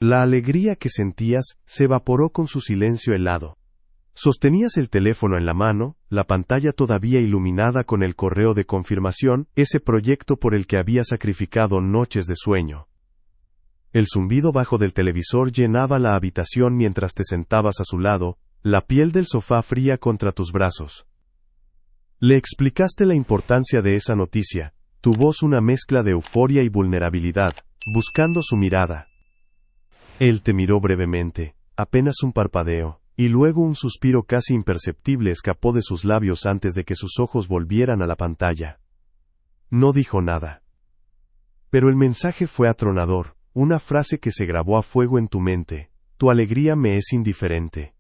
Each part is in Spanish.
La alegría que sentías se evaporó con su silencio helado. Sostenías el teléfono en la mano, la pantalla todavía iluminada con el correo de confirmación, ese proyecto por el que había sacrificado noches de sueño. El zumbido bajo del televisor llenaba la habitación mientras te sentabas a su lado, la piel del sofá fría contra tus brazos. Le explicaste la importancia de esa noticia, tu voz una mezcla de euforia y vulnerabilidad, buscando su mirada. Él te miró brevemente, apenas un parpadeo, y luego un suspiro casi imperceptible escapó de sus labios antes de que sus ojos volvieran a la pantalla. No dijo nada. Pero el mensaje fue atronador, una frase que se grabó a fuego en tu mente: tu alegría me es indiferente.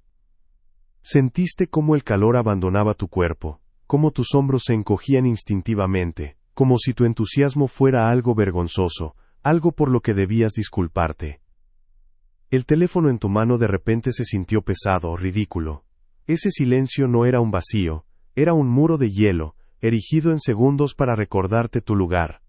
Sentiste cómo el calor abandonaba tu cuerpo, cómo tus hombros se encogían instintivamente, como si tu entusiasmo fuera algo vergonzoso, algo por lo que debías disculparte. El teléfono en tu mano de repente se sintió pesado, ridículo. Ese silencio no era un vacío, era un muro de hielo, erigido en segundos para recordarte tu lugar.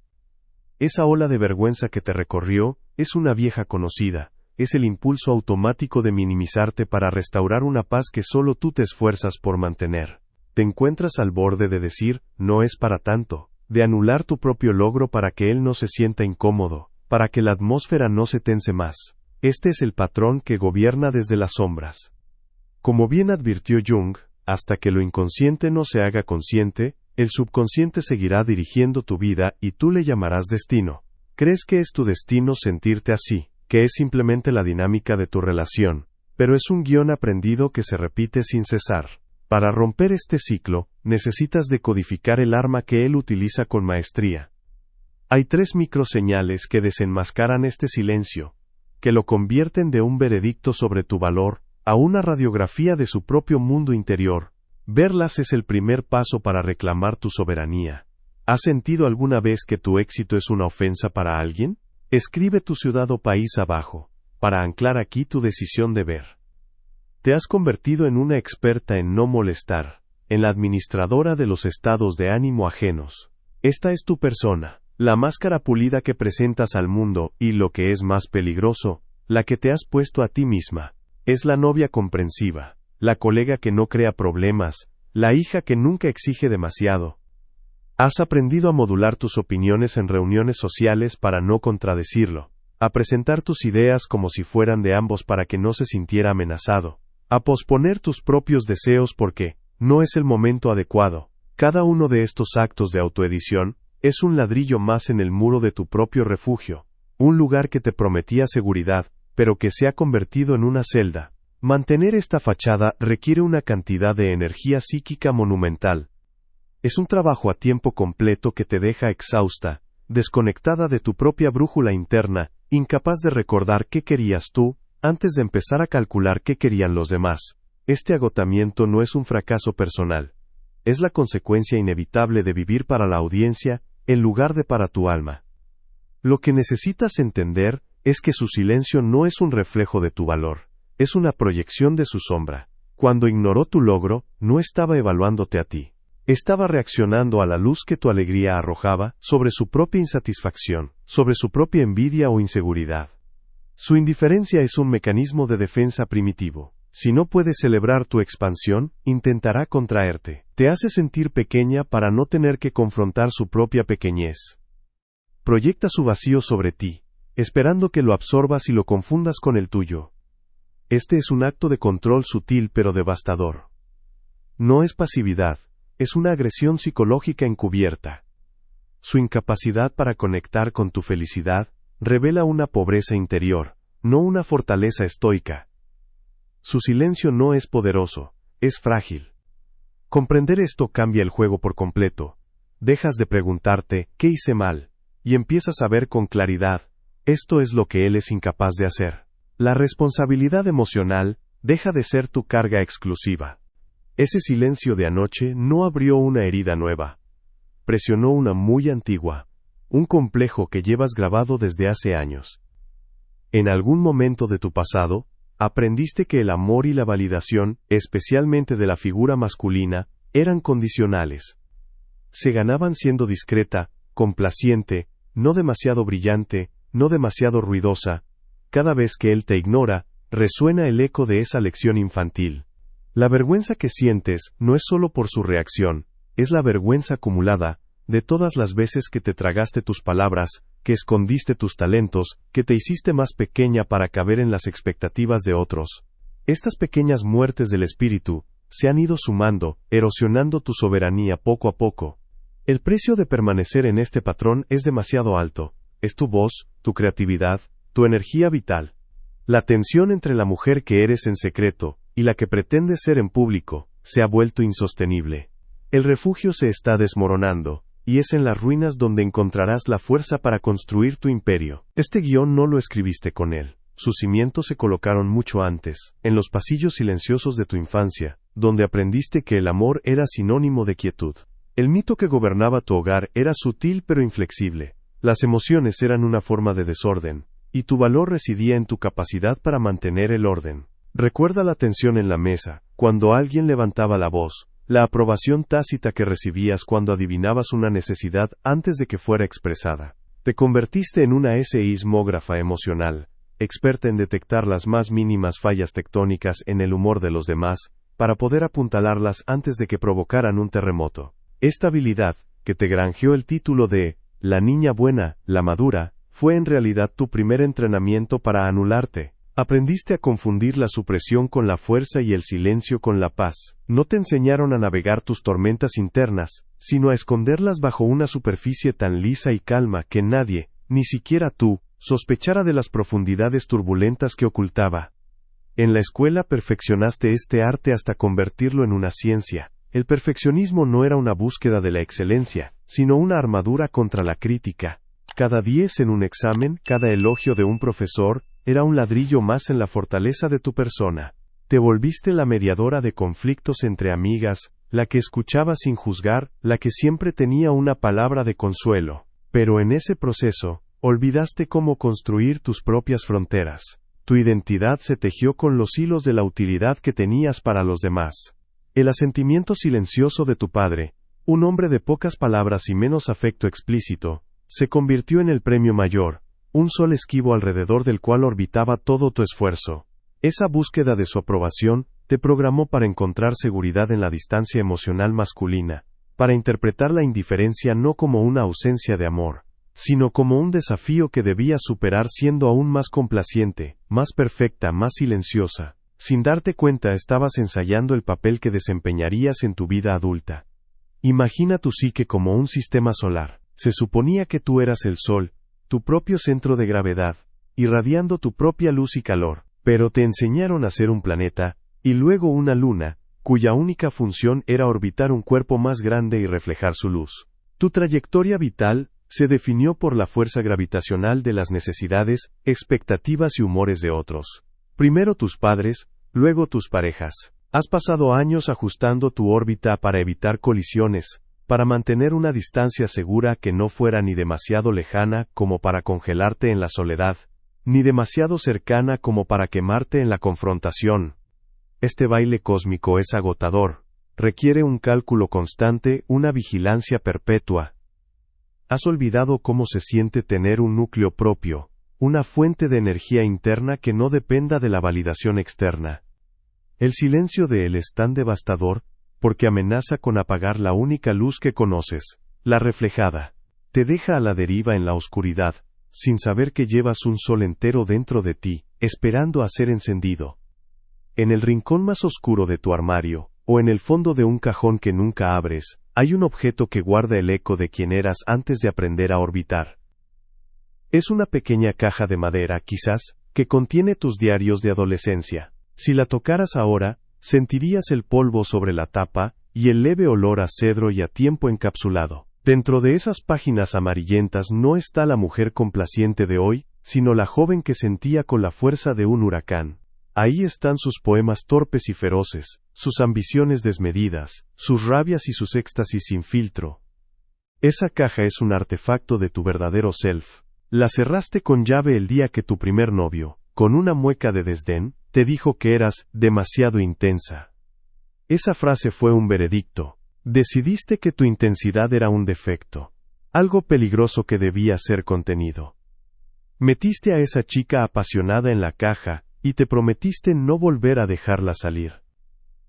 Esa ola de vergüenza que te recorrió, es una vieja conocida, es el impulso automático de minimizarte para restaurar una paz que solo tú te esfuerzas por mantener. Te encuentras al borde de decir, no es para tanto, de anular tu propio logro para que él no se sienta incómodo, para que la atmósfera no se tense más. Este es el patrón que gobierna desde las sombras. Como bien advirtió Jung, hasta que lo inconsciente no se haga consciente, el subconsciente seguirá dirigiendo tu vida y tú le llamarás destino. Crees que es tu destino sentirte así, que es simplemente la dinámica de tu relación, pero es un guión aprendido que se repite sin cesar. Para romper este ciclo, necesitas decodificar el arma que él utiliza con maestría. Hay 3 microseñales que desenmascaran este silencio, que lo convierten de un veredicto sobre tu valor a una radiografía de su propio mundo interior. Verlas es el primer paso para reclamar tu soberanía. ¿Has sentido alguna vez que tu éxito es una ofensa para alguien? Escribe tu ciudad o país abajo, para anclar aquí tu decisión de ver. Te has convertido en una experta en no molestar, en la administradora de los estados de ánimo ajenos. Esta es tu persona, la máscara pulida que presentas al mundo y, lo que es más peligroso, la que te has puesto a ti misma. Es la novia comprensiva, la colega que no crea problemas, la hija que nunca exige demasiado. Has aprendido a modular tus opiniones en reuniones sociales para no contradecirlo, a presentar tus ideas como si fueran de ambos para que no se sintiera amenazado, a posponer tus propios deseos porque no es el momento adecuado. Cada uno de estos actos de autoedición es un ladrillo más en el muro de tu propio refugio, un lugar que te prometía seguridad, pero que se ha convertido en una celda. Mantener esta fachada requiere una cantidad de energía psíquica monumental. Es un trabajo a tiempo completo que te deja exhausta, desconectada de tu propia brújula interna, incapaz de recordar qué querías tú, antes de empezar a calcular qué querían los demás. Este agotamiento no es un fracaso personal. Es la consecuencia inevitable de vivir para la audiencia, en lugar de para tu alma. Lo que necesitas entender es que su silencio no es un reflejo de tu valor, es una proyección de su sombra. Cuando ignoró tu logro, no estaba evaluándote a ti. Estaba reaccionando a la luz que tu alegría arrojaba sobre su propia insatisfacción, sobre su propia envidia o inseguridad. Su indiferencia es un mecanismo de defensa primitivo. Si no puedes celebrar tu expansión, intentará contraerte. Te hace sentir pequeña para no tener que confrontar su propia pequeñez. Proyecta su vacío sobre ti, esperando que lo absorbas y lo confundas con el tuyo. Este es un acto de control sutil pero devastador. No es pasividad, es una agresión psicológica encubierta. Su incapacidad para conectar con tu felicidad revela una pobreza interior, no una fortaleza estoica. Su silencio no es poderoso, es frágil. Comprender esto cambia el juego por completo. Dejas de preguntarte, ¿qué hice mal? Y empiezas a ver con claridad, esto es lo que él es incapaz de hacer. La responsabilidad emocional deja de ser tu carga exclusiva. Ese silencio de anoche no abrió una herida nueva. Presionó una muy antigua, un complejo que llevas grabado desde hace años. En algún momento de tu pasado, aprendiste que el amor y la validación, especialmente de la figura masculina, eran condicionales. Se ganaban siendo discreta, complaciente, no demasiado brillante, no demasiado ruidosa, cada vez que él te ignora, resuena el eco de esa lección infantil. La vergüenza que sientes no es solo por su reacción, es la vergüenza acumulada de todas las veces que te tragaste tus palabras, que escondiste tus talentos, que te hiciste más pequeña para caber en las expectativas de otros. Estas pequeñas muertes del espíritu se han ido sumando, erosionando tu soberanía poco a poco. El precio de permanecer en este patrón es demasiado alto. Es tu voz, tu creatividad, tu energía vital. La tensión entre la mujer que eres en secreto y la que pretendes ser en público se ha vuelto insostenible. El refugio se está desmoronando, y es en las ruinas donde encontrarás la fuerza para construir tu imperio. Este guión no lo escribiste con él. Sus cimientos se colocaron mucho antes, en los pasillos silenciosos de tu infancia, donde aprendiste que el amor era sinónimo de quietud. El mito que gobernaba tu hogar era sutil pero inflexible. Las emociones eran una forma de desorden, y tu valor residía en tu capacidad para mantener el orden. Recuerda la tensión en la mesa, cuando alguien levantaba la voz, la aprobación tácita que recibías cuando adivinabas una necesidad antes de que fuera expresada. Te convertiste en una seísmógrafa emocional, experta en detectar las más mínimas fallas tectónicas en el humor de los demás, para poder apuntalarlas antes de que provocaran un terremoto. Esta habilidad, que te granjeó el título de la niña buena, la madura, fue en realidad tu primer entrenamiento para anularte. Aprendiste a confundir la supresión con la fuerza y el silencio con la paz. No te enseñaron a navegar tus tormentas internas, sino a esconderlas bajo una superficie tan lisa y calma que nadie, ni siquiera tú, sospechara de las profundidades turbulentas que ocultaba. En la escuela perfeccionaste este arte hasta convertirlo en una ciencia. El perfeccionismo no era una búsqueda de la excelencia, sino una armadura contra la crítica. Cada 10 en un examen, cada elogio de un profesor, era un ladrillo más en la fortaleza de tu persona. Te volviste la mediadora de conflictos entre amigas, la que escuchaba sin juzgar, la que siempre tenía una palabra de consuelo. Pero en ese proceso, olvidaste cómo construir tus propias fronteras. Tu identidad se tejió con los hilos de la utilidad que tenías para los demás. El asentimiento silencioso de tu padre, un hombre de pocas palabras y menos afecto explícito, se convirtió en el premio mayor, un sol esquivo alrededor del cual orbitaba todo tu esfuerzo. Esa búsqueda de su aprobación te programó para encontrar seguridad en la distancia emocional masculina, para interpretar la indiferencia no como una ausencia de amor, sino como un desafío que debías superar siendo aún más complaciente, más perfecta, más silenciosa. Sin darte cuenta estabas ensayando el papel que desempeñarías en tu vida adulta. Imagina tu psique como un sistema solar. Se suponía que tú eras el sol, tu propio centro de gravedad, irradiando tu propia luz y calor, pero te enseñaron a ser un planeta, y luego una luna, cuya única función era orbitar un cuerpo más grande y reflejar su luz. Tu trayectoria vital se definió por la fuerza gravitacional de las necesidades, expectativas y humores de otros. Primero tus padres, luego tus parejas. Has pasado años ajustando tu órbita para evitar colisiones, para mantener una distancia segura que no fuera ni demasiado lejana como para congelarte en la soledad, ni demasiado cercana como para quemarte en la confrontación. Este baile cósmico es agotador, requiere un cálculo constante, una vigilancia perpetua. Has olvidado cómo se siente tener un núcleo propio, una fuente de energía interna que no dependa de la validación externa. El silencio de él es tan devastador, porque amenaza con apagar la única luz que conoces, la reflejada. Te deja a la deriva en la oscuridad, sin saber que llevas un sol entero dentro de ti, esperando a ser encendido. En el rincón más oscuro de tu armario, o en el fondo de un cajón que nunca abres, hay un objeto que guarda el eco de quien eras antes de aprender a orbitar. Es una pequeña caja de madera, quizás, que contiene tus diarios de adolescencia. Si la tocaras ahora, sentirías el polvo sobre la tapa, y el leve olor a cedro y a tiempo encapsulado. Dentro de esas páginas amarillentas no está la mujer complaciente de hoy, sino la joven que sentía con la fuerza de un huracán. Ahí están sus poemas torpes y feroces, sus ambiciones desmedidas, sus rabias y sus éxtasis sin filtro. Esa caja es un artefacto de tu verdadero self. La cerraste con llave el día que tu primer novio, con una mueca de desdén, te dijo que eras demasiado intensa. Esa frase fue un veredicto. Decidiste que tu intensidad era un defecto, algo peligroso que debía ser contenido. Metiste a esa chica apasionada en la caja y te prometiste no volver a dejarla salir.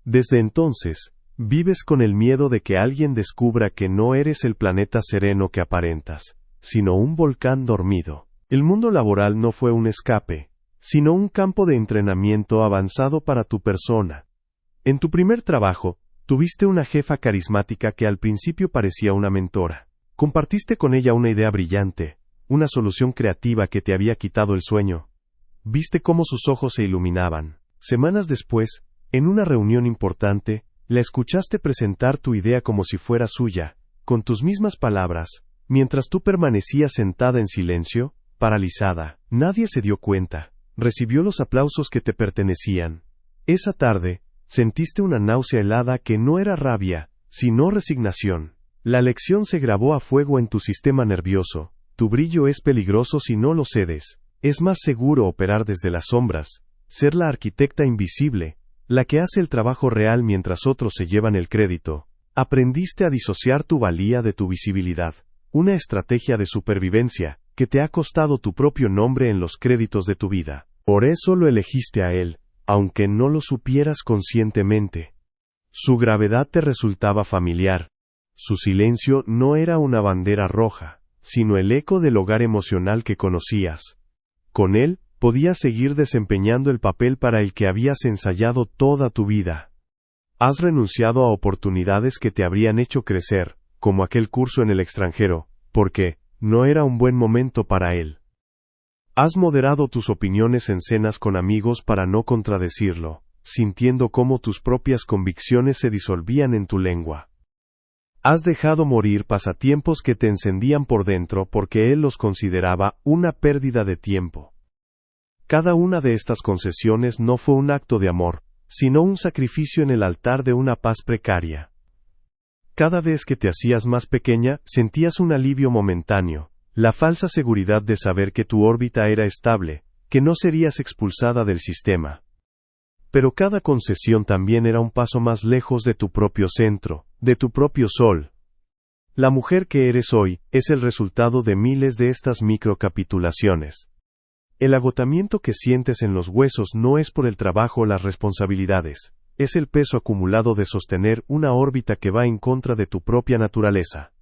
Desde entonces, vives con el miedo de que alguien descubra que no eres el planeta sereno que aparentas, sino un volcán dormido. El mundo laboral no fue un escape, sino un campo de entrenamiento avanzado para tu persona. En tu primer trabajo, tuviste una jefa carismática que al principio parecía una mentora. Compartiste con ella una idea brillante, una solución creativa que te había quitado el sueño. Viste cómo sus ojos se iluminaban. Semanas después, en una reunión importante, la escuchaste presentar tu idea como si fuera suya, con tus mismas palabras, mientras tú permanecías sentada en silencio, paralizada. Nadie se dio cuenta. Recibió los aplausos que te pertenecían. Esa tarde, sentiste una náusea helada que no era rabia, sino resignación. La lección se grabó a fuego en tu sistema nervioso. Tu brillo es peligroso si no lo cedes. Es más seguro operar desde las sombras, ser la arquitecta invisible, la que hace el trabajo real mientras otros se llevan el crédito. Aprendiste a disociar tu valía de tu visibilidad, una estrategia de supervivencia, que te ha costado tu propio nombre en los créditos de tu vida. Por eso lo elegiste a él, aunque no lo supieras conscientemente. Su gravedad te resultaba familiar. Su silencio no era una bandera roja, sino el eco del hogar emocional que conocías. Con él, podías seguir desempeñando el papel para el que habías ensayado toda tu vida. Has renunciado a oportunidades que te habrían hecho crecer, como aquel curso en el extranjero, porque no era un buen momento para él. Has moderado tus opiniones en cenas con amigos para no contradecirlo, sintiendo cómo tus propias convicciones se disolvían en tu lengua. Has dejado morir pasatiempos que te encendían por dentro porque él los consideraba una pérdida de tiempo. Cada una de estas concesiones no fue un acto de amor, sino un sacrificio en el altar de una paz precaria. Cada vez que te hacías más pequeña, sentías un alivio momentáneo, la falsa seguridad de saber que tu órbita era estable, que no serías expulsada del sistema. Pero cada concesión también era un paso más lejos de tu propio centro, de tu propio sol. La mujer que eres hoy es el resultado de miles de estas microcapitulaciones. El agotamiento que sientes en los huesos no es por el trabajo o las responsabilidades, es el peso acumulado de sostener una órbita que va en contra de tu propia naturaleza.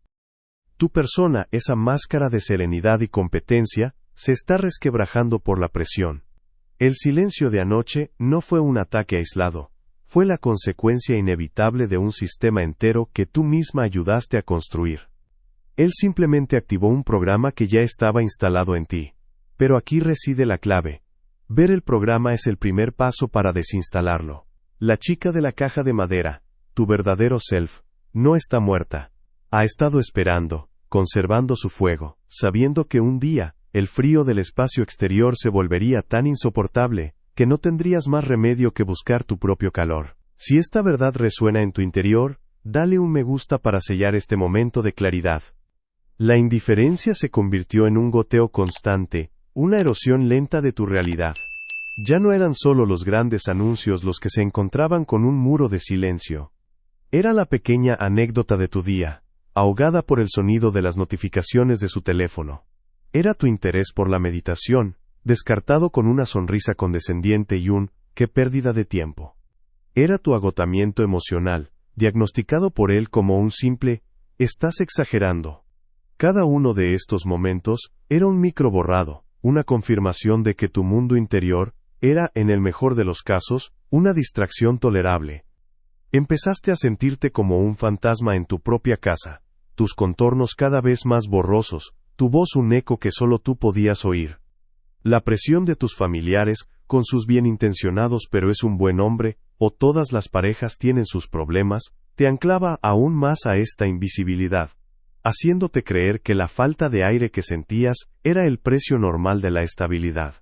Tu persona, esa máscara de serenidad y competencia, se está resquebrajando por la presión. El silencio de anoche no fue un ataque aislado, fue la consecuencia inevitable de un sistema entero que tú misma ayudaste a construir. Él simplemente activó un programa que ya estaba instalado en ti. Pero aquí reside la clave. Ver el programa es el primer paso para desinstalarlo. La chica de la caja de madera, tu verdadero self, no está muerta. Ha estado esperando, conservando su fuego, sabiendo que un día, el frío del espacio exterior se volvería tan insoportable, que no tendrías más remedio que buscar tu propio calor. Si esta verdad resuena en tu interior, dale un me gusta para sellar este momento de claridad. La indiferencia se convirtió en un goteo constante, una erosión lenta de tu realidad. Ya no eran solo los grandes anuncios los que se encontraban con un muro de silencio. Era la pequeña anécdota de tu día, ahogada por el sonido de las notificaciones de su teléfono. Era tu interés por la meditación, descartado con una sonrisa condescendiente y un «qué pérdida de tiempo». Era tu agotamiento emocional, diagnosticado por él como un simple «estás exagerando». Cada uno de estos momentos era un micro borrado, una confirmación de que tu mundo interior era, en el mejor de los casos, una distracción tolerable. Empezaste a sentirte como un fantasma en tu propia casa, tus contornos cada vez más borrosos, tu voz un eco que solo tú podías oír. La presión de tus familiares, con sus bienintencionados pero es un buen hombre, o todas las parejas tienen sus problemas, te anclaba aún más a esta invisibilidad, haciéndote creer que la falta de aire que sentías era el precio normal de la estabilidad.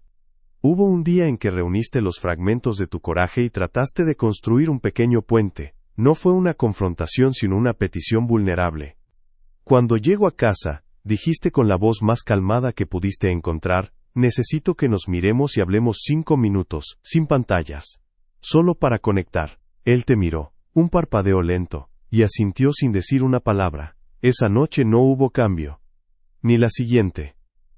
Hubo un día en que reuniste los fragmentos de tu coraje y trataste de construir un pequeño puente. No fue una confrontación sino una petición vulnerable. Cuando llego a casa, dijiste con la voz más calmada que pudiste encontrar, necesito que nos miremos y hablemos 5 minutos, sin pantallas. Solo para conectar. Él te miró, un parpadeo lento, y asintió sin decir una palabra. Esa noche no hubo cambio. Ni la siguiente.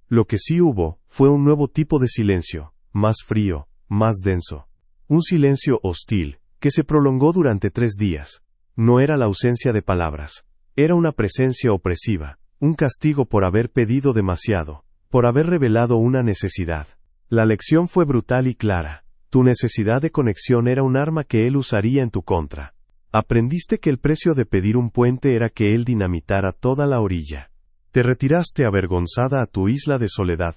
Lo que sí hubo, fue un nuevo tipo de silencio, más frío, más denso. Un silencio hostil, que se prolongó durante 3 días. No era la ausencia de palabras. Era una presencia opresiva, un castigo por haber pedido demasiado, por haber revelado una necesidad. La lección fue brutal y clara. Tu necesidad de conexión era un arma que él usaría en tu contra. Aprendiste que el precio de pedir un puente era que él dinamitara toda la orilla. Te retiraste avergonzada a tu isla de soledad,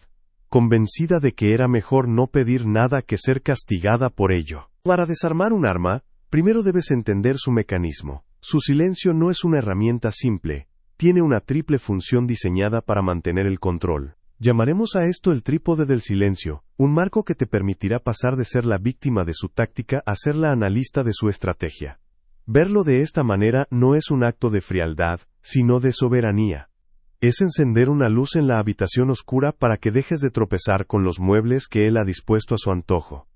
convencida de que era mejor no pedir nada que ser castigada por ello. Para desarmar un arma, primero debes entender su mecanismo. Su silencio no es una herramienta simple, tiene una triple función diseñada para mantener el control. Llamaremos a esto el trípode del silencio, un marco que te permitirá pasar de ser la víctima de su táctica a ser la analista de su estrategia. Verlo de esta manera no es un acto de frialdad, sino de soberanía. Es encender una luz en la habitación oscura para que dejes de tropezar con los muebles que él ha dispuesto a su antojo.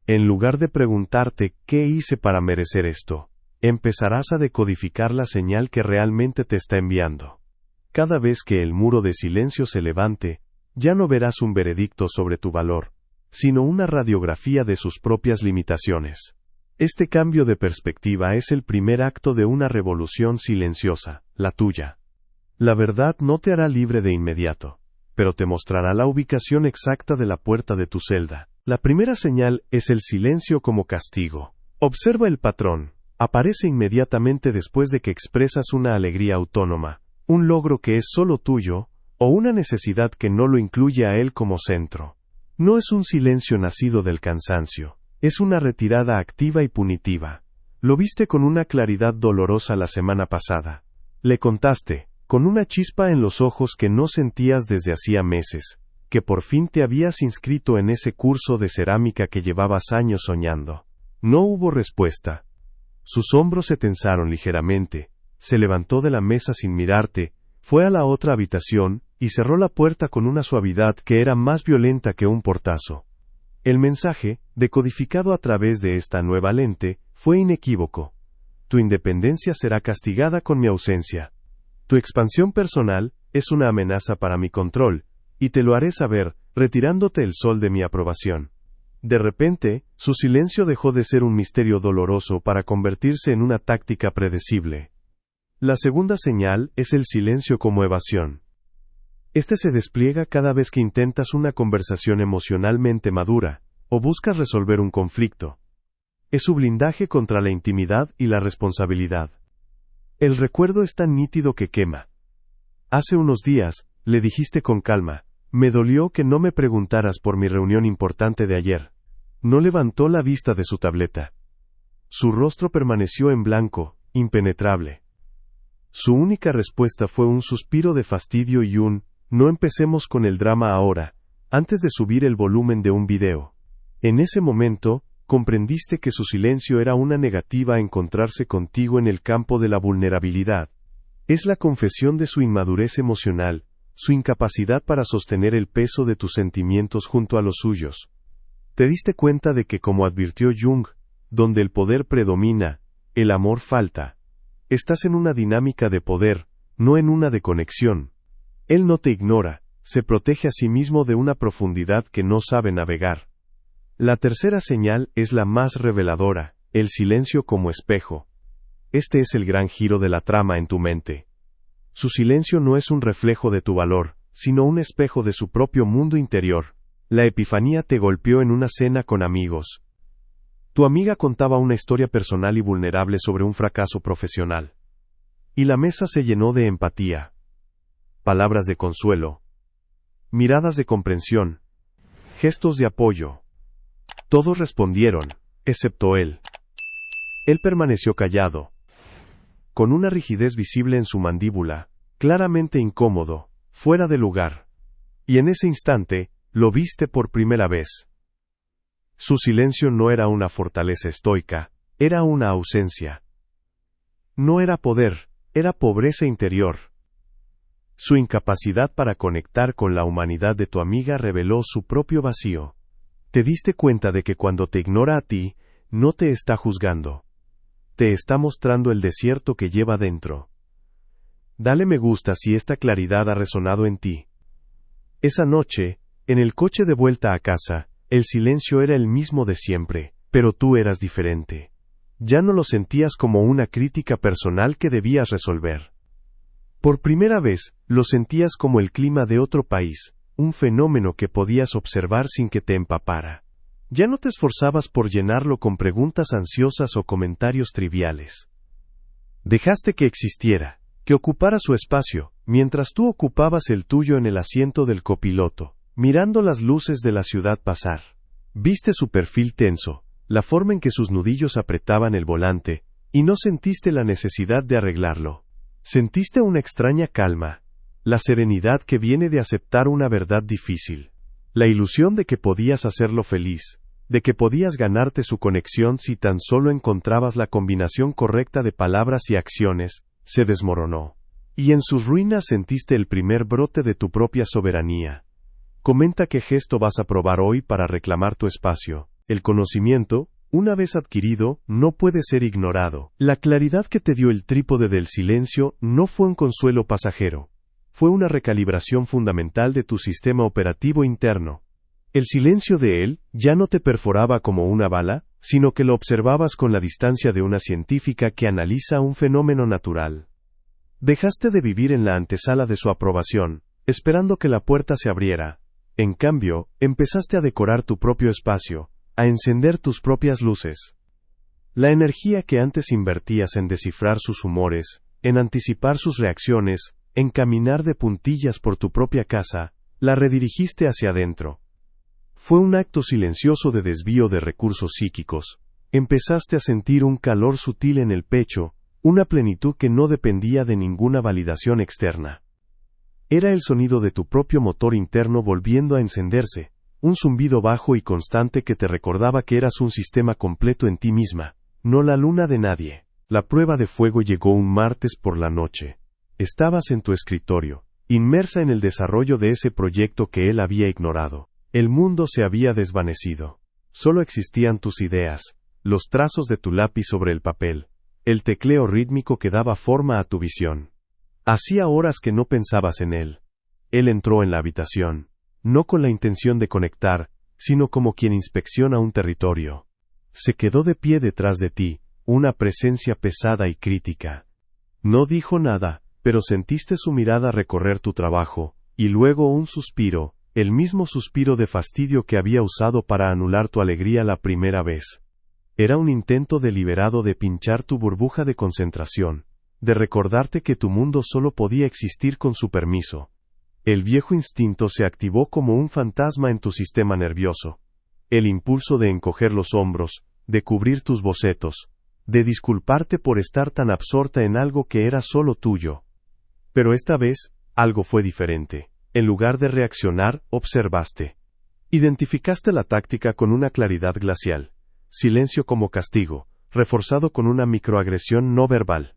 En lugar de preguntarte ¿qué hice para merecer esto?, empezarás a decodificar la señal que realmente te está enviando. Cada vez que el muro de silencio se levante, ya no verás un veredicto sobre tu valor, sino una radiografía de sus propias limitaciones. Este cambio de perspectiva es el primer acto de una revolución silenciosa, la tuya. La verdad no te hará libre de inmediato, pero te mostrará la ubicación exacta de la puerta de tu celda. La primera señal es el silencio como castigo. Observa el patrón. Aparece inmediatamente después de que expresas una alegría autónoma, un logro que es solo tuyo, o una necesidad que no lo incluye a él como centro. No es un silencio nacido del cansancio, es una retirada activa y punitiva. Lo viste con una claridad dolorosa la semana pasada. Le contaste, con una chispa en los ojos que no sentías desde hacía meses, que por fin te habías inscrito en ese curso de cerámica que llevabas años soñando. No hubo respuesta. Sus hombros se tensaron ligeramente, se levantó de la mesa sin mirarte, fue a la otra habitación, y cerró la puerta con una suavidad que era más violenta que un portazo. El mensaje, decodificado a través de esta nueva lente, fue inequívoco. Tu independencia será castigada con mi ausencia. Tu expansión personal es una amenaza para mi control, y te lo haré saber, retirándote el sol de mi aprobación. De repente, su silencio dejó de ser un misterio doloroso para convertirse en una táctica predecible. La segunda señal es el silencio como evasión. Este se despliega cada vez que intentas una conversación emocionalmente madura, o buscas resolver un conflicto. Es su blindaje contra la intimidad y la responsabilidad. El recuerdo es tan nítido que quema. Hace unos días, le dijiste con calma, me dolió que no me preguntaras por mi reunión importante de ayer. No levantó la vista de su tableta. Su rostro permaneció en blanco, impenetrable. Su única respuesta fue un suspiro de fastidio y un, no empecemos con el drama ahora, antes de subir el volumen de un video. En ese momento, comprendiste que su silencio era una negativa a encontrarse contigo en el campo de la vulnerabilidad. Es la confesión de su inmadurez emocional, su incapacidad para sostener el peso de tus sentimientos junto a los suyos. Te diste cuenta de que, como advirtió Jung, donde el poder predomina, el amor falta. Estás en una dinámica de poder, no en una de conexión. Él no te ignora, se protege a sí mismo de una profundidad que no sabe navegar. La tercera señal es la más reveladora, el silencio como espejo. Este es el gran giro de la trama en tu mente. Su silencio no es un reflejo de tu valor, sino un espejo de su propio mundo interior. La epifanía te golpeó en una cena con amigos. Tu amiga contaba una historia personal y vulnerable sobre un fracaso profesional. Y la mesa se llenó de empatía. Palabras de consuelo. Miradas de comprensión. Gestos de apoyo. Todos respondieron, excepto él. Él permaneció callado, con una rigidez visible en su mandíbula, claramente incómodo, fuera de lugar. Y en ese instante, lo viste por primera vez. Su silencio no era una fortaleza estoica, era una ausencia. No era poder, era pobreza interior. Su incapacidad para conectar con la humanidad de tu amiga reveló su propio vacío. Te diste cuenta de que cuando te ignora a ti, no te está juzgando. Te está mostrando el desierto que lleva dentro. Dale me gusta si esta claridad ha resonado en ti. Esa noche, en el coche de vuelta a casa, el silencio era el mismo de siempre, pero tú eras diferente. Ya no lo sentías como una crítica personal que debías resolver. Por primera vez, lo sentías como el clima de otro país, un fenómeno que podías observar sin que te empapara. Ya no te esforzabas por llenarlo con preguntas ansiosas o comentarios triviales. Dejaste que existiera, que ocupara su espacio, mientras tú ocupabas el tuyo en el asiento del copiloto, mirando las luces de la ciudad pasar. Viste su perfil tenso, la forma en que sus nudillos apretaban el volante, y no sentiste la necesidad de arreglarlo. Sentiste una extraña calma, la serenidad que viene de aceptar una verdad difícil, la ilusión de que podías hacerlo feliz, de que podías ganarte su conexión si tan solo encontrabas la combinación correcta de palabras y acciones, se desmoronó. Y en sus ruinas sentiste el primer brote de tu propia soberanía. Comenta qué gesto vas a probar hoy para reclamar tu espacio. El conocimiento, una vez adquirido, no puede ser ignorado. La claridad que te dio el trípode del silencio no fue un consuelo pasajero. Fue una recalibración fundamental de tu sistema operativo interno. El silencio de él ya no te perforaba como una bala, sino que lo observabas con la distancia de una científica que analiza un fenómeno natural. Dejaste de vivir en la antesala de su aprobación, esperando que la puerta se abriera. En cambio, empezaste a decorar tu propio espacio, a encender tus propias luces. La energía que antes invertías en descifrar sus humores, en anticipar sus reacciones, en caminar de puntillas por tu propia casa, la redirigiste hacia adentro. Fue un acto silencioso de desvío de recursos psíquicos. Empezaste a sentir un calor sutil en el pecho, una plenitud que no dependía de ninguna validación externa. Era el sonido de tu propio motor interno volviendo a encenderse, un zumbido bajo y constante que te recordaba que eras un sistema completo en ti misma, no la luna de nadie. La prueba de fuego llegó un martes por la noche. Estabas en tu escritorio, inmersa en el desarrollo de ese proyecto que él había ignorado. El mundo se había desvanecido. Solo existían tus ideas, los trazos de tu lápiz sobre el papel, el tecleo rítmico que daba forma a tu visión. Hacía horas que no pensabas en él. Él entró en la habitación, no con la intención de conectar, sino como quien inspecciona un territorio. Se quedó de pie detrás de ti, una presencia pesada y crítica. No dijo nada, pero sentiste su mirada recorrer tu trabajo, y luego un suspiro, el mismo suspiro de fastidio que había usado para anular tu alegría la primera vez. Era un intento deliberado de pinchar tu burbuja de concentración, de recordarte que tu mundo solo podía existir con su permiso. El viejo instinto se activó como un fantasma en tu sistema nervioso. El impulso de encoger los hombros, de cubrir tus bocetos, de disculparte por estar tan absorta en algo que era solo tuyo. Pero esta vez, algo fue diferente. En lugar de reaccionar, observaste. Identificaste la táctica con una claridad glacial. Silencio como castigo, reforzado con una microagresión no verbal.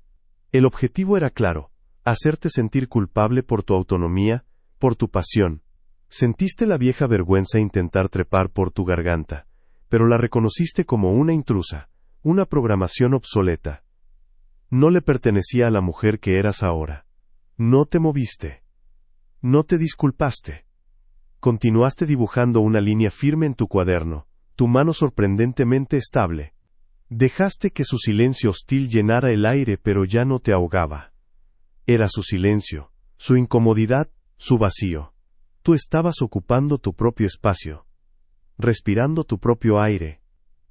El objetivo era claro, hacerte sentir culpable por tu autonomía, por tu pasión. Sentiste la vieja vergüenza intentar trepar por tu garganta, pero la reconociste como una intrusa, una programación obsoleta. No le pertenecía a la mujer que eras ahora. No te moviste. No te disculpaste. Continuaste dibujando una línea firme en tu cuaderno, tu mano sorprendentemente estable. Dejaste que su silencio hostil llenara el aire, pero ya no te ahogaba. Era su silencio, su incomodidad, su vacío. Tú estabas ocupando tu propio espacio, respirando tu propio aire.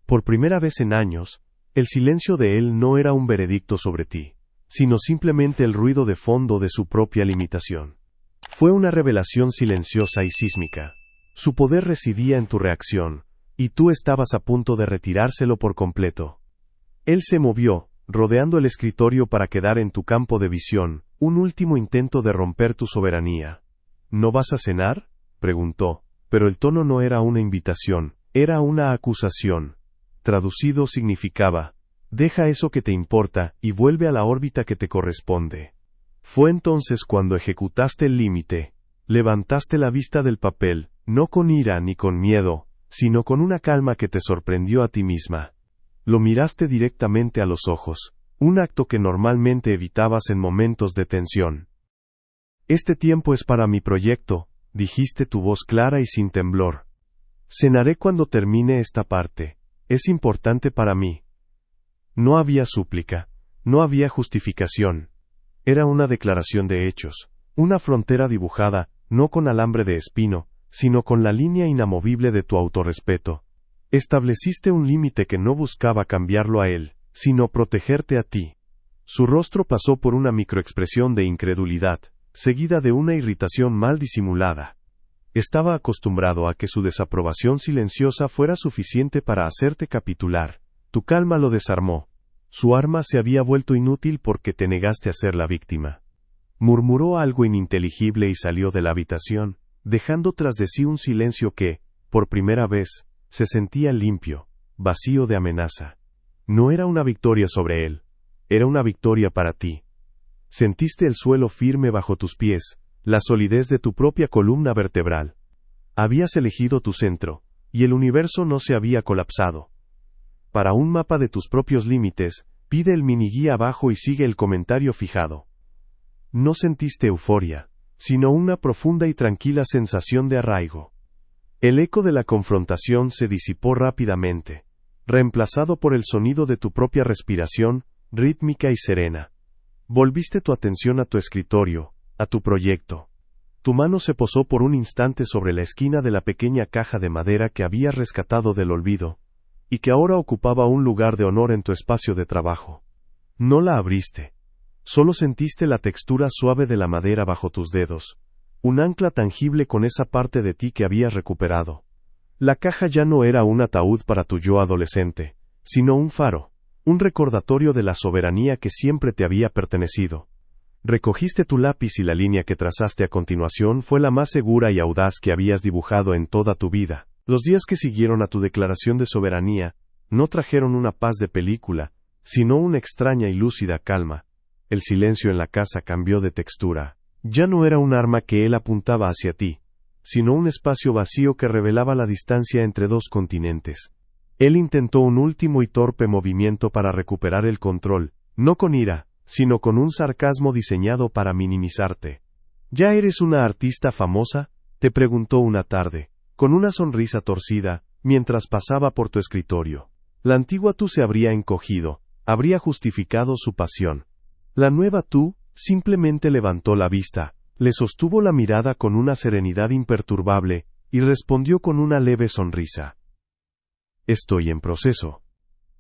Por primera vez en años, el silencio de él no era un veredicto sobre ti, sino simplemente el ruido de fondo de su propia limitación. Fue una revelación silenciosa y sísmica. Su poder residía en tu reacción, y tú estabas a punto de retirárselo por completo. Él se movió, rodeando el escritorio para quedar en tu campo de visión, un último intento de romper tu soberanía. ¿No vas a cenar?, preguntó, pero el tono no era una invitación, era una acusación. Traducido significaba, deja eso que te importa y vuelve a la órbita que te corresponde. Fue entonces cuando ejecutaste el límite, levantaste la vista del papel, no con ira ni con miedo, sino con una calma que te sorprendió a ti misma. Lo miraste directamente a los ojos, un acto que normalmente evitabas en momentos de tensión. Este tiempo es para mi proyecto, dijiste tu voz clara y sin temblor. Cenaré cuando termine esta parte. Es importante para mí. No había súplica, no había justificación. Era una declaración de hechos, una frontera dibujada, no con alambre de espino, sino con la línea inamovible de tu autorrespeto. Estableciste un límite que no buscaba cambiarlo a él, sino protegerte a ti. Su rostro pasó por una microexpresión de incredulidad, seguida de una irritación mal disimulada. Estaba acostumbrado a que su desaprobación silenciosa fuera suficiente para hacerte capitular. Tu calma lo desarmó. Su arma se había vuelto inútil porque te negaste a ser la víctima. Murmuró algo ininteligible y salió de la habitación, dejando tras de sí un silencio que, por primera vez, se sentía limpio, vacío de amenaza. No era una victoria sobre él, era una victoria para ti. Sentiste el suelo firme bajo tus pies, la solidez de tu propia columna vertebral. Habías elegido tu centro, y el universo no se había colapsado. Para un mapa de tus propios límites, pide el miniguía abajo y sigue el comentario fijado. No sentiste euforia, sino una profunda y tranquila sensación de arraigo. El eco de la confrontación se disipó rápidamente, reemplazado por el sonido de tu propia respiración, rítmica y serena. Volviste tu atención a tu escritorio, a tu proyecto. Tu mano se posó por un instante sobre la esquina de la pequeña caja de madera que habías rescatado del olvido, y que ahora ocupaba un lugar de honor en tu espacio de trabajo. No la abriste. Solo sentiste la textura suave de la madera bajo tus dedos, un ancla tangible con esa parte de ti que habías recuperado. La caja ya no era un ataúd para tu yo adolescente, sino un faro, un recordatorio de la soberanía que siempre te había pertenecido. Recogiste tu lápiz y la línea que trazaste a continuación fue la más segura y audaz que habías dibujado en toda tu vida. Los días que siguieron a tu declaración de soberanía no trajeron una paz de película, sino una extraña y lúcida calma. El silencio en la casa cambió de textura. Ya no era un arma que él apuntaba hacia ti, sino un espacio vacío que revelaba la distancia entre dos continentes. Él intentó un último y torpe movimiento para recuperar el control, no con ira, sino con un sarcasmo diseñado para minimizarte. ¿Ya eres una artista famosa?, te preguntó una tarde, con una sonrisa torcida, mientras pasaba por tu escritorio. La antigua tú se habría encogido, habría justificado su pasión. La nueva tú simplemente levantó la vista, le sostuvo la mirada con una serenidad imperturbable, y respondió con una leve sonrisa. Estoy en proceso.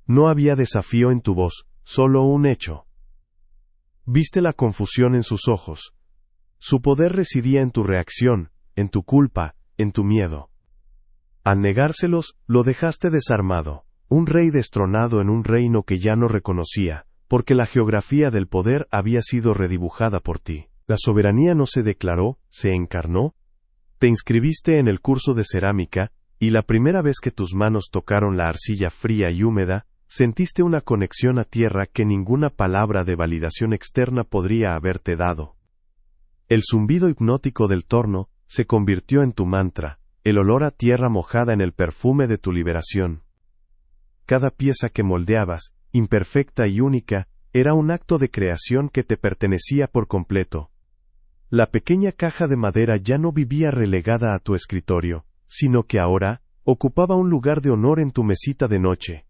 No había desafío en tu voz, solo un hecho. Viste la confusión en sus ojos. Su poder residía en tu reacción, en tu culpa, en tu miedo. Al negárselos, lo dejaste desarmado, un rey destronado en un reino que ya no reconocía, porque la geografía del poder había sido redibujada por ti. La soberanía no se declaró, se encarnó. Te inscribiste en el curso de cerámica, y la primera vez que tus manos tocaron la arcilla fría y húmeda, sentiste una conexión a tierra que ninguna palabra de validación externa podría haberte dado. El zumbido hipnótico del torno se convirtió en tu mantra, el olor a tierra mojada en el perfume de tu liberación. Cada pieza que moldeabas, imperfecta y única, era un acto de creación que te pertenecía por completo. La pequeña caja de madera ya no vivía relegada a tu escritorio, sino que ahora ocupaba un lugar de honor en tu mesita de noche.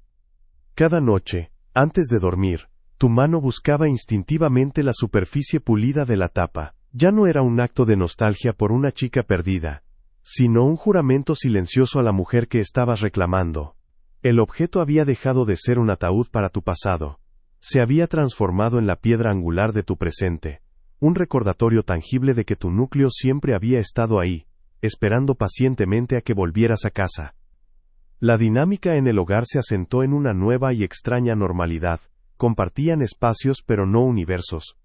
Cada noche, antes de dormir, tu mano buscaba instintivamente la superficie pulida de la tapa. Ya no era un acto de nostalgia por una chica perdida, sino un juramento silencioso a la mujer que estabas reclamando. El objeto había dejado de ser un ataúd para tu pasado. Se había transformado en la piedra angular de tu presente, un recordatorio tangible de que tu núcleo siempre había estado ahí, esperando pacientemente a que volvieras a casa. La dinámica en el hogar se asentó en una nueva y extraña normalidad. Compartían espacios pero no universos.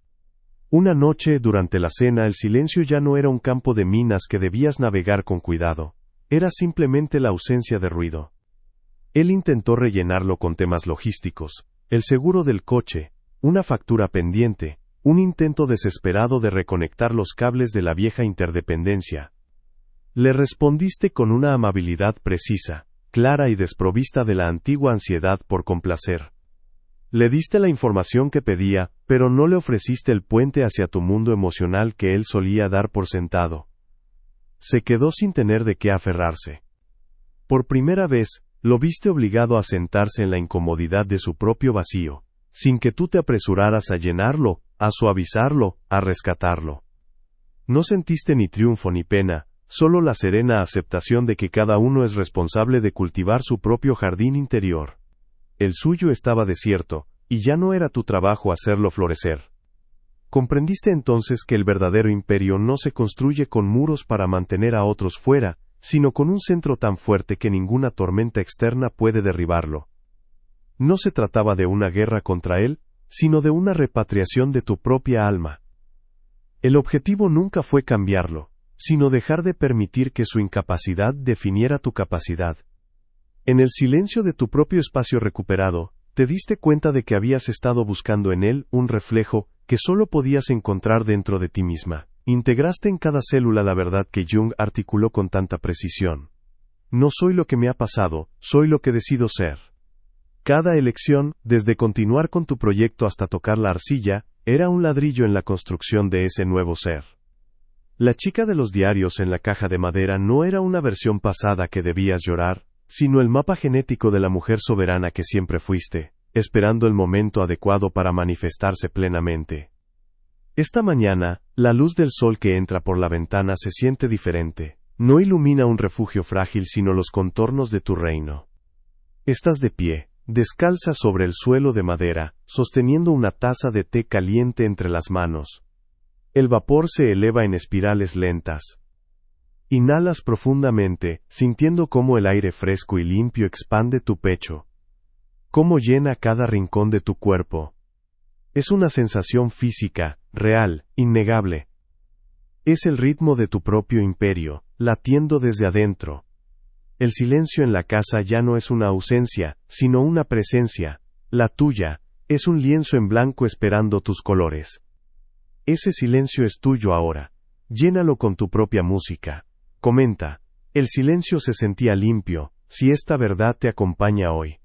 Una noche, durante la cena, el silencio ya no era un campo de minas que debías navegar con cuidado. Era simplemente la ausencia de ruido. Él intentó rellenarlo con temas logísticos, el seguro del coche, una factura pendiente, un intento desesperado de reconectar los cables de la vieja interdependencia. Le respondiste con una amabilidad precisa, clara y desprovista de la antigua ansiedad por complacer. Le diste la información que pedía, pero no le ofreciste el puente hacia tu mundo emocional que él solía dar por sentado. se quedó sin tener de qué aferrarse. Por primera vez, lo viste obligado a sentarse en la incomodidad de su propio vacío, sin que tú te apresuraras a llenarlo, a suavizarlo, a rescatarlo. No sentiste ni triunfo ni pena, solo la serena aceptación de que cada uno es responsable de cultivar su propio jardín interior. El suyo estaba desierto, y ya no era tu trabajo hacerlo florecer. Comprendiste entonces que el verdadero imperio no se construye con muros para mantener a otros fuera, sino con un centro tan fuerte que ninguna tormenta externa puede derribarlo. No se trataba de una guerra contra él, sino de una repatriación de tu propia alma. El objetivo nunca fue cambiarlo, sino dejar de permitir que su incapacidad definiera tu capacidad. En el silencio de tu propio espacio recuperado, te diste cuenta de que habías estado buscando en él un reflejo que solo podías encontrar dentro de ti misma. Integraste en cada célula la verdad que Jung articuló con tanta precisión. No soy lo que me ha pasado, soy lo que decido ser. Cada elección, desde continuar con tu proyecto hasta tocar la arcilla, era un ladrillo en la construcción de ese nuevo ser. La chica de los diarios en la caja de madera no era una versión pasada que debías llorar, sino el mapa genético de la mujer soberana que siempre fuiste, esperando el momento adecuado para manifestarse plenamente. Esta mañana, la luz del sol que entra por la ventana se siente diferente. No ilumina un refugio frágil sino los contornos de tu reino. Estás de pie, descalza sobre el suelo de madera, sosteniendo una taza de té caliente entre las manos. El vapor se eleva en espirales lentas. Inhalas profundamente, sintiendo cómo el aire fresco y limpio expande tu pecho. Cómo llena cada rincón de tu cuerpo. Es una sensación física, real, innegable. Es el ritmo de tu propio imperio, latiendo desde adentro. El silencio en la casa ya no es una ausencia, sino una presencia. La tuya, es un lienzo en blanco esperando tus colores. Ese silencio es tuyo ahora. Llénalo con tu propia música. Comenta, el silencio se sentía limpio, si esta verdad te acompaña hoy.